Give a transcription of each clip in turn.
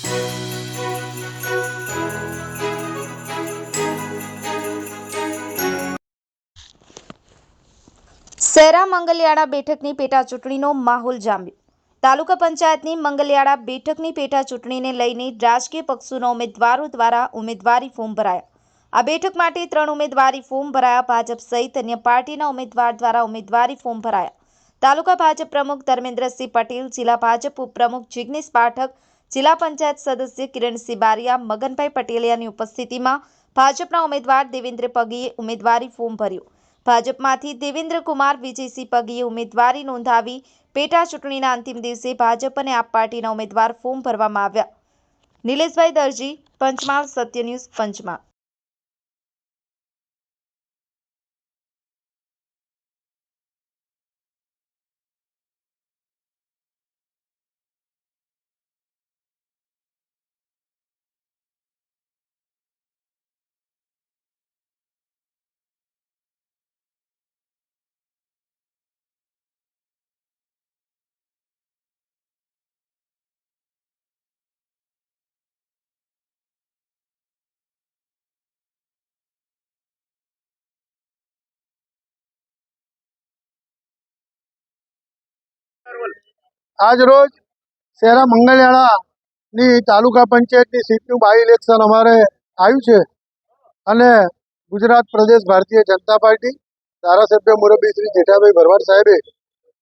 શેરા મંગલિયાળા બેઠકની પેટા ચૂંટણીનો માહોલ જામ્યો. તાલુકા પંચાયતની મંગલિયાળા બેઠકની પેટા ચૂંટણીને લઈને રાજકીય પક્ષોના ઉમેદવારો દ્વારા ઉમેદવારી ફોર્મ ભરાયા. આ બેઠક માટે 3 ઉમેદવારી ફોર્મ ભરાયા. ભાજપ સહિત અન્ય પાર્ટીના ઉમેદવાર દ્વારા ઉમેદવારી ફોર્મ ભરાયા. તાલુકા ભાજપ પ્રમુખ ધર્મેન્દ્રસિંહ પટેલ, જિલ્લા ભાજપ ઉપપ્રમુખ જિગ્નેશ પાઠક, જિલ્લા પંચાયત સદસ્ય કિરણસિંહ બારિયા, મગનભાઈ પટેલિયાની ઉપસ્થિતિમાં ભાજપના ઉમેદવાર દેવેન્દ્ર પગીએ ઉમેદવારી ફોર્મ ભર્યું. ભાજપમાંથી દેવેન્દ્ર કુમાર વિજયસિંહ પગીએ ઉમેદવારી નોંધાવી. પેટા ચૂંટણીના અંતિમ દિવસે ભાજપ અને આપ પાર્ટીના ઉમેદવાર ફોર્મ ભરવામાં આવ્યા. નિલેશભાઈ દરજી, પંચમહાલ સત્ય ન્યૂઝ, પંચમહાલ. આજ રોજ શેરા મંગલિયાળાની તાલુકા પંચાયતની સીટનું બાય ઇલેક્શન અમારે આવ્યું છે અને ગુજરાત પ્રદેશ ભારતીય જનતા પાર્ટી ધારાસભ્ય મુરબ્બી શ્રી જેઠાભાઈ ભરવાડ સાહેબે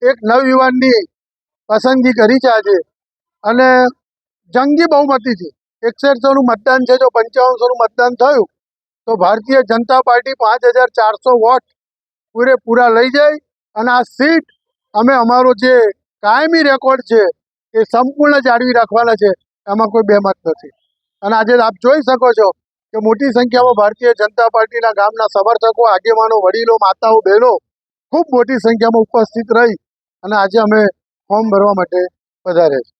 એક નવયુવાનની પસંદગી કરી છે આજે, અને જંગી બહુમતીથી 6100નું મતદાન છે. જો 5500નું મતદાન થયું તો ભારતીય જનતા પાર્ટી 5400 વોટ પૂરેપૂરા લઈ જાય અને આ સીટ અમે અમારો જે કાયમી રેકોર્ડ છે એ સંપૂર્ણ જાળવી રાખવાના છે. એમાં કોઈ બેમત નથી. અને આજે આપ જોઈ શકો છો કે મોટી સંખ્યામાં ભારતીય જનતા પાર્ટીના ગામના સમર્થકો, આગેવાનો, વડીલો, માતાઓ, બહેનો ખૂબ મોટી સંખ્યામાં ઉપસ્થિત રહી અને આજે અમે ફોર્મ ભરવા માટે પધાર્યા છીએ.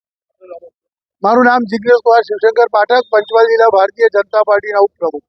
મારું નામ જિગ્નેશ કુમાર શિવશંકર પાઠક, પંચમહાલ જિલ્લા ભારતીય જનતા પાર્ટીના ઉપપ્રમુખ.